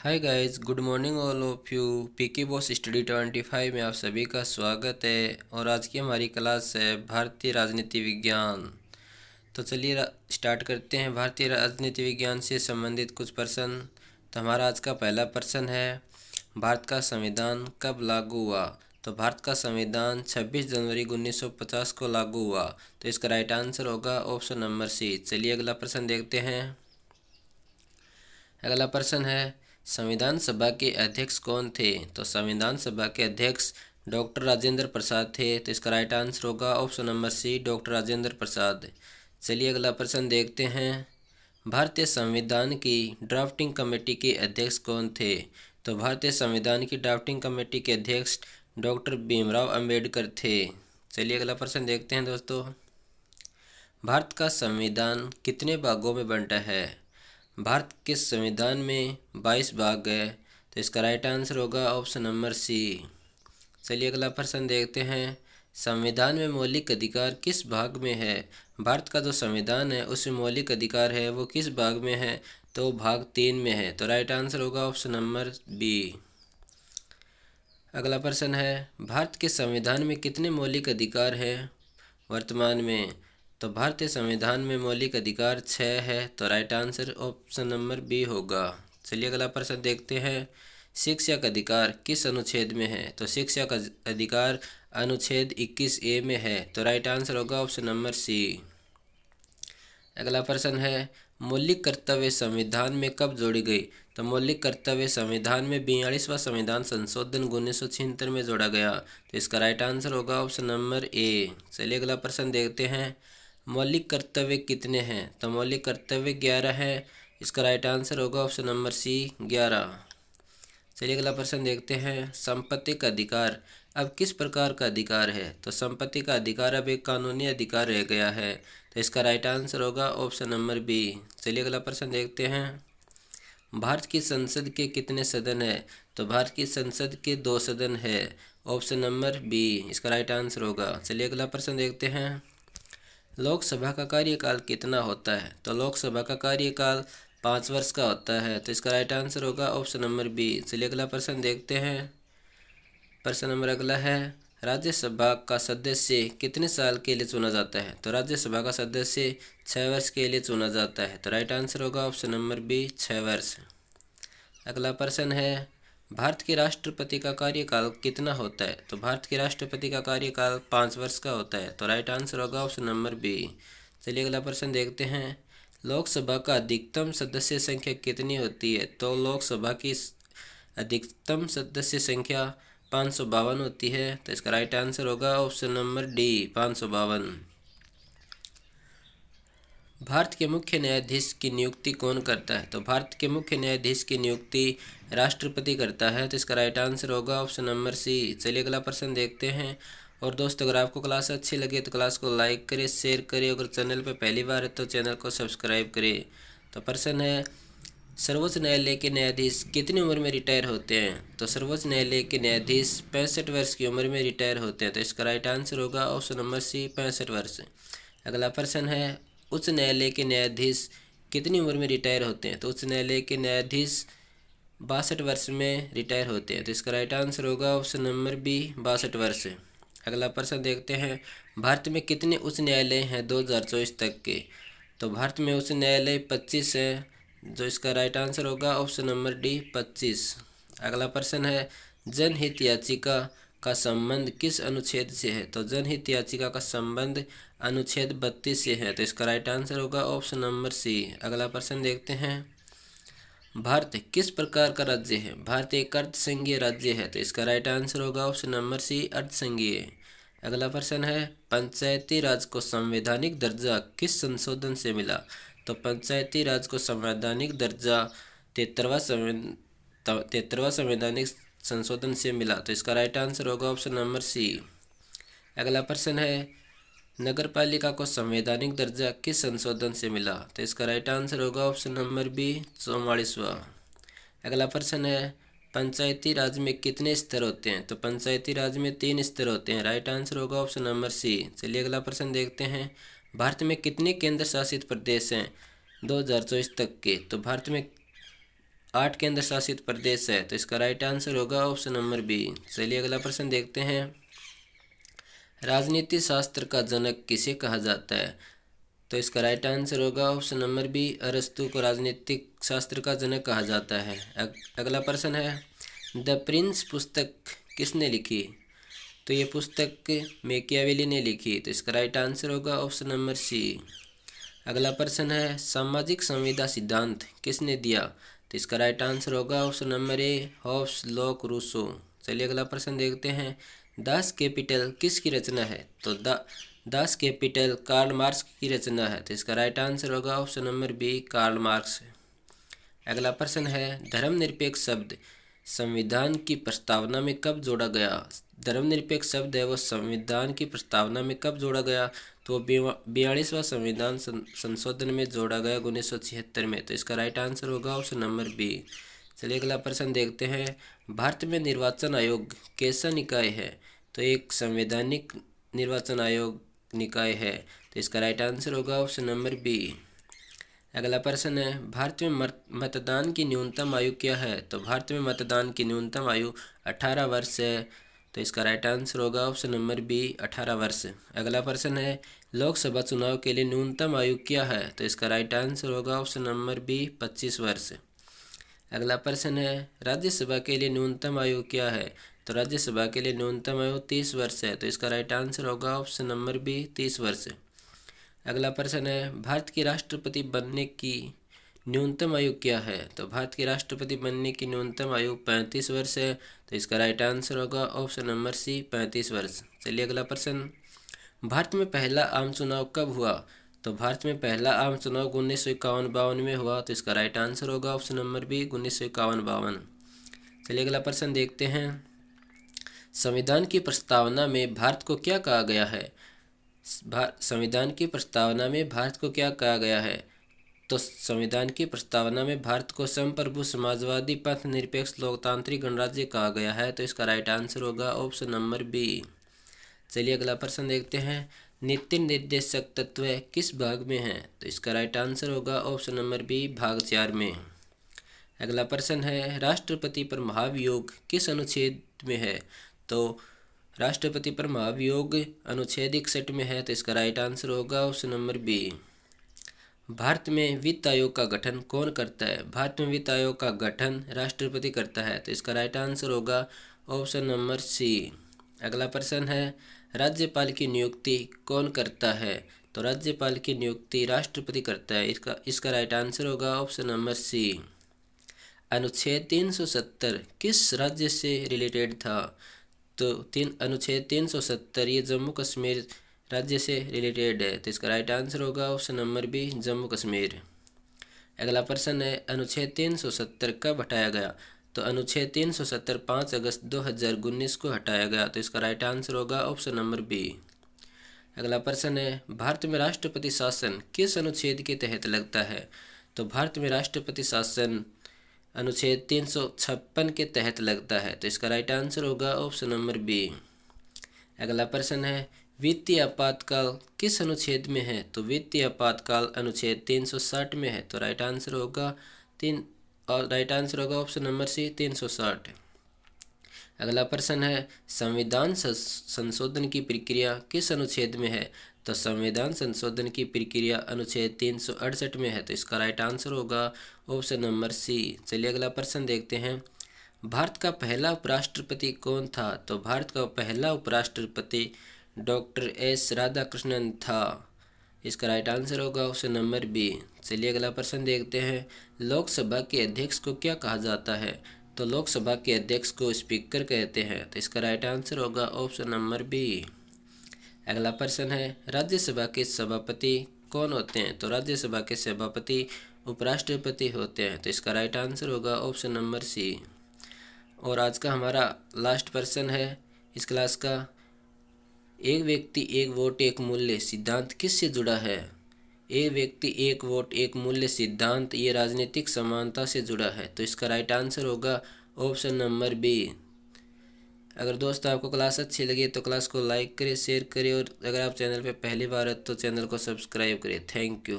Hi guys, good morning all of you. PK boss study 25 में आप सभी का स्वागत है। और आज की हमारी क्लास है भारतीय राजनीति विज्ञान। तो चलिए स्टार्ट करते हैं भारतीय राजनीति विज्ञान से संबंधित कुछ प्रश्न। तो हमारा आज का पहला प्रश्न है, भारत का संविधान कब लागू हुआ? तो भारत का संविधान 26 जनवरी 1950 को लागू हुआ। तो इसका राइट आंसर होगा ऑप्शन नंबर सी। चलिए अगला प्रश्न देखते हैं। अगला प्रश्न है, संविधान सभा के अध्यक्ष कौन थे? तो संविधान सभा के अध्यक्ष डॉक्टर राजेंद्र प्रसाद थे। तो इसका राइट आंसर होगा option number C, doctor Rajendra Prasad. चलिए अगला प्रश्न देखते हैं। भारतीय संविधान की ड्राफ्टिंग कमेटी के अध्यक्ष कौन थे? तो भारतीय संविधान की ड्राफ्टिंग कमेटी के अध्यक्ष डॉक्टर भीमराव अंबेडकर थे। चलिए अगला प्रश्न देखते हैं दोस्तों। भारत का संविधान कितने भागों में बंटा है? भारत के संविधान में 22 भाग है। तो इसका राइट आंसर होगा ऑप्शन नंबर सी। चलिए अगला प्रश्न देखते हैं। संविधान में मौलिक अधिकार किस भाग में है? भारत का जो संविधान है उसमें मौलिक अधिकार है वो किस भाग में है? तो भाग 3 में है। तो राइट आंसर होगा ऑप्शन नंबर बी। अगला प्रश्न है, भारत के संविधान में कितने मौलिक अधिकार हैं वर्तमान में? तो भारतीय संविधान में मौलिक अधिकार 6 है। तो right answer option number b होगा। चलिए अगला प्रश्न देखते हैं। शिक्षा का अधिकार किस अनुच्छेद में है? तो शिक्षा का अधिकार अनुच्छेद 21A में है। तो राइट आंसर होगा ऑप्शन नंबर सी। अगला प्रश्न है, मौलिक कर्तव्य संविधान में कब जोड़ी गई? तो मौलिक कर्तव्य संविधान में 42वां संविधान संशोधन 1976 में जोड़ा गया। तो इसका राइट आंसर होगा ऑप्शन नंबर ए। चलिए अगला प्रश्न देखते हैं। मौलिक कर्तव्य कितने हैं? तो मौलिक कर्तव्य 11 है। इसका राइट आंसर होगा ऑप्शन नंबर सी, 11। चलिए अगला प्रश्न देखते हैं। संपत्ति का अधिकार अब किस प्रकार का अधिकार है? तो संपत्ति का अधिकार अब एक कानूनी अधिकार रह गया है। तो इसका राइट आंसर होगा ऑप्शन नंबर बी। चलिए अगला प्रश्न देखते हैं। भारत की संसद के कितने सदन है? तो भारत की संसद के 2 सदन है। ऑप्शन नंबर बी इसका राइट आंसर होगा। चलिए अगला प्रश्न देखते हैं। लोकसभा का कार्यकाल कितना होता है? तो लोकसभा का कार्यकाल 5 वर्ष का होता है। तो इसका राइट आंसर होगा ऑप्शन नंबर बी। चलिए अगला प्रश्न देखते हैं। प्रश्न नंबर अगला है, राज्यसभा का सदस्य कितने साल के लिए चुना जाता है? तो राज्यसभा का सदस्य 6 वर्ष के लिए चुना जाता है। तो राइट आंसर होगा ऑप्शन नंबर बी, 6 वर्ष। अगला प्रश्न है, भारत के राष्ट्रपति का कार्यकाल कितना होता है? तो भारत के राष्ट्रपति का कार्यकाल 5 वर्ष का होता है। तो राइट आंसर होगा ऑप्शन नंबर बी। चलिए अगला प्रश्न देखते हैं। लोकसभा का अधिकतम सदस्य संख्या कितनी होती है? तो लोकसभा की अधिकतम सदस्य संख्या 552 होती है। तो इसका राइट आंसर होगा ऑप्शन नंबर डी, 552। भारत के मुख्य न्यायाधीश की नियुक्ति कौन करता है? तो भारत के मुख्य न्यायाधीश की नियुक्ति राष्ट्रपति करता है। तो इसका राइट आंसर होगा ऑप्शन नंबर सी। चलिए अगला प्रश्न देखते हैं। और दोस्तों, अगर आपको क्लास अच्छी लगे तो क्लास को लाइक करें, शेयर करें। अगर चैनल पर पहली बार है तो चैनल को सब्सक्राइब करें। तो प्रश्न है, सर्वोच्च न्यायालय के न्यायाधीश कितनी उम्र में रिटायर होते हैं? तो सर्वोच्च न्यायालय के न्यायाधीश 65 वर्ष की उम्र में रिटायर होते हैं। तो इसका राइट आंसर होगा ऑप्शन नंबर सी, 65 वर्ष। अगला प्रश्न है, उच्च न्यायालय के न्यायाधीश कितनी उम्र में रिटायर होते हैं? तो उच्च न्यायालय के न्यायाधीश 62 वर्ष में रिटायर होते हैं। तो इसका राइट आंसर होगा ऑप्शन नंबर बी, 62 वर्ष। अगला प्रश्न देखते हैं। भारत में कितने उच्च न्यायालय हैं 2024 तक के? तो भारत में उच्च न्यायालय 25 है। जो इसका राइट आंसर होगा ऑप्शन नंबर डी, 25। अगला प्रश्न है, जनहित याचिका का संबंध किस अनुच्छेद से है? तो जनहित याचिका का संबंध अनुच्छेद 32 से है। तो इसका राइट आंसर होगा ऑप्शन नंबर सी। अगला प्रश्न देखते हैं। भारत किस प्रकार का राज्य है? भारत एक अर्धसंघीय राज्य है। तो इसका राइट आंसर होगा ऑप्शन नंबर सी, अर्धसंघीय। अगला प्रश्न है, पंचायती राज को संवैधानिक दर्जा किस संशोधन से मिला? तो पंचायती राज को संवैधानिक दर्जा 73वां संवैधानिक संशोधन से मिला। तो इसका राइट आंसर होगा ऑप्शन नंबर सी। अगला प्रश्न है, नगरपालिका को संवैधानिक दर्जा किस संशोधन से मिला? तो इसका राइट आंसर होगा ऑप्शन नंबर बी, 44वां। अगला प्रश्न है, पंचायती राज में कितने स्तर होते हैं? तो पंचायती राज में 3 स्तर होते हैं। राइट आंसर होगा ऑप्शन नंबर सी। चलिए अगला प्रश्न देखते हैं। भारत में कितने केंद्र शासित प्रदेश हैं 2024 तक के? तो भारत में 8 केंद्र शासित प्रदेश है, तो इसका राइट आंसर होगा ऑप्शन नंबर बी। चलिए अगला प्रश्न देखते हैं। राजनीति शास्त्र का जनक किसे कहा जाता है? तो इसका राइट आंसर होगा ऑप्शन नंबर बी, अरस्तु को राजनीतिक शास्त्र का जनक कहा जाता है। अगला प्रश्न है, द प्रिंस पुस्तक किसने लिखी? तो ये पुस्तक मैकियावेली ने लिखी, तो इसका राइट आंसर होगा ऑप्शन नंबर सी। अगला प्रश्न है, सामाजिक संविदा सिद्धांत किसने दिया? तो इसका राइट आंसर होगा option number a, Hobbes, Locke, Rousseau. चलिए अगला प्रश्न देखते हैं। दास कैपिटल किसकी रचना है? तो दास कैपिटल कार्ल मार्क्स की रचना है, तो इसका राइट आंसर होगा option number b, Karl Marx. अगला प्रश्न है, धर्मनिरपेक्ष शब्द संविधान की प्रस्तावना में कब जोड़ा गया? धर्मनिरपेक्ष शब्द है वो संविधान की प्रस्तावना में कब जोड़ा गया? तो 42वां संविधान संशोधन में जोड़ा गया 1976 में, तो इसका राइट आंसर होगा ऑप्शन नंबर बी। चलिए अगला प्रश्न देखते हैं। भारत में निर्वाचन आयोग कैसा निकाय है? तो एक संवैधानिक निर्वाचन आयोग निकाय है, तो इसका राइट आंसर होगा ऑप्शन नंबर बी। अगला प्रश्न है, भारत में मतदान की न्यूनतम आयु क्या है? तो भारत में मतदान की न्यूनतम आयु 18 वर्ष है, तो इसका राइट आंसर होगा ऑप्शन नंबर बी, 18 वर्ष। अगला प्रश्न है, लोकसभा चुनाव के लिए न्यूनतम आयु क्या है? तो इसका राइट आंसर होगा ऑप्शन नंबर बी, 25 वर्ष। अगला प्रश्न है, राज्यसभा के लिए न्यूनतम आयु क्या है? तो राज्यसभा के लिए न्यूनतम आयु 30 वर्ष है, तो इसका राइट आंसर होगा ऑप्शन नंबर बी, 30 वर्ष। अगला प्रश्न है, भारत के राष्ट्रपति बनने की न्यूनतम आयु क्या है? तो भारत के राष्ट्रपति बनने की न्यूनतम आयु 35 वर्ष है, तो इसका राइट आंसर होगा ऑप्शन नंबर सी, 35 वर्ष। चलिए अगला प्रश्न, भारत में पहला आम चुनाव कब हुआ? तो भारत में पहला आम चुनाव 1951-52 में हुआ, तो इसका राइट आंसर होगा ऑप्शन नंबर बी, 1951-52। चलिए अगला प्रश्न देखते हैं। संविधान की प्रस्तावना में भारत को क्या कहा गया है? संविधान की प्रस्तावना में भारत को क्या कहा गया है? तो संविधान की प्रस्तावना में भारत को संप्रभु समाजवादी पंथ निरपेक्ष लोकतांत्रिक गणराज्य कहा गया है, तो इसका राइट आंसर होगा ऑप्शन नंबर बी। चलिए अगला प्रश्न देखते हैं। नीति निर्देशक तत्व किस भाग में है? तो इसका राइट आंसर होगा ऑप्शन नंबर बी, भाग 4 में। अगला प्रश्न है, राष्ट्रपति पर महाभियोग किस अनुच्छेद में है? तो राष्ट्रपति पर महाभियोग अनुच्छेद 61 में है, तो इसका राइट आंसर होगा ऑप्शन नंबर बी। भारत में वित्त आयोग का गठन कौन करता है? भारत में वित्त आयोग का गठन राष्ट्रपति करता है, तो इसका राइट आंसर होगा ऑप्शन नंबर सी। अगला प्रश्न है, राज्यपाल की नियुक्ति कौन करता है? तो राज्यपाल की नियुक्ति राष्ट्रपति करता है, इसका राइट आंसर होगा ऑप्शन नंबर सी। अनुच्छेद 370 किस राज्य से रिलेटेड था? तो अनुच्छेद 370 ये जम्मू कश्मीर राज्य से रिलेटेड है, तो इसका राइट आंसर होगा option number b, Jammu Kashmir. अगला प्रश्न है, अनुच्छेद 370 कब हटाया गया? तो अनुच्छेद 370 5 अगस्त 2019 को हटाया गया, तो इसका राइट आंसर होगा ऑप्शन नंबर बी। अगला प्रश्न है, भारत में राष्ट्रपति शासन किस अनुच्छेद के तहत लगता है? तो भारत में राष्ट्रपति शासन अनुच्छेद 356 के तहत लगता है, तो इसका राइट आंसर होगा ऑप्शन नंबर बी। अगला प्रश्न है, वित्तीय आपातकाल किस अनुच्छेद में है? तो वित्तीय आपातकाल अनुच्छेद 360 में है, तो राइट आंसर होगा ऑप्शन नंबर सी, 360। अगला प्रश्न है, संविधान संशोधन की प्रक्रिया किस अनुच्छेद में है? तो संविधान संशोधन की प्रक्रिया अनुच्छेद 368 में है, तो इसका राइट आंसर होगा ऑप्शन नंबर सी। चलिए अगला प्रश्न देखते हैं। भारत का पहला उपराष्ट्रपति कौन था? तो भारत का पहला उपराष्ट्रपति डॉक्टर एस राधाकृष्णन था, इसका राइट आंसर होगा ऑप्शन नंबर बी। चलिए अगला प्रश्न देखते हैं। लोकसभा के अध्यक्ष को क्या कहा जाता है? तो लोकसभा के अध्यक्ष को स्पीकर कहते हैं, तो इसका राइट आंसर होगा ऑप्शन नंबर बी। अगला प्रश्न है, राज्यसभा के सभापति कौन होते हैं? तो राज्यसभा के सभापति उपराष्ट्रपति होते हैं, तो इसका राइट आंसर होगा ऑप्शन नंबर सी। और आज का हमारा लास्ट प्रश्न है इस क्लास का, एक व्यक्ति एक वोट एक मूल्य सिद्धांत किससे जुड़ा है? एक व्यक्ति एक वोट एक मूल्य सिद्धांत ये राजनीतिक समानता से जुड़ा है, तो इसका राइट आंसर होगा ऑप्शन नंबर बी। अगर दोस्तों आपको क्लास अच्छी लगी तो क्लास को लाइक करें, शेयर करें, और अगर आप चैनल पर पहली बार है तो चैनल को सब्सक्राइब करें। Thank you.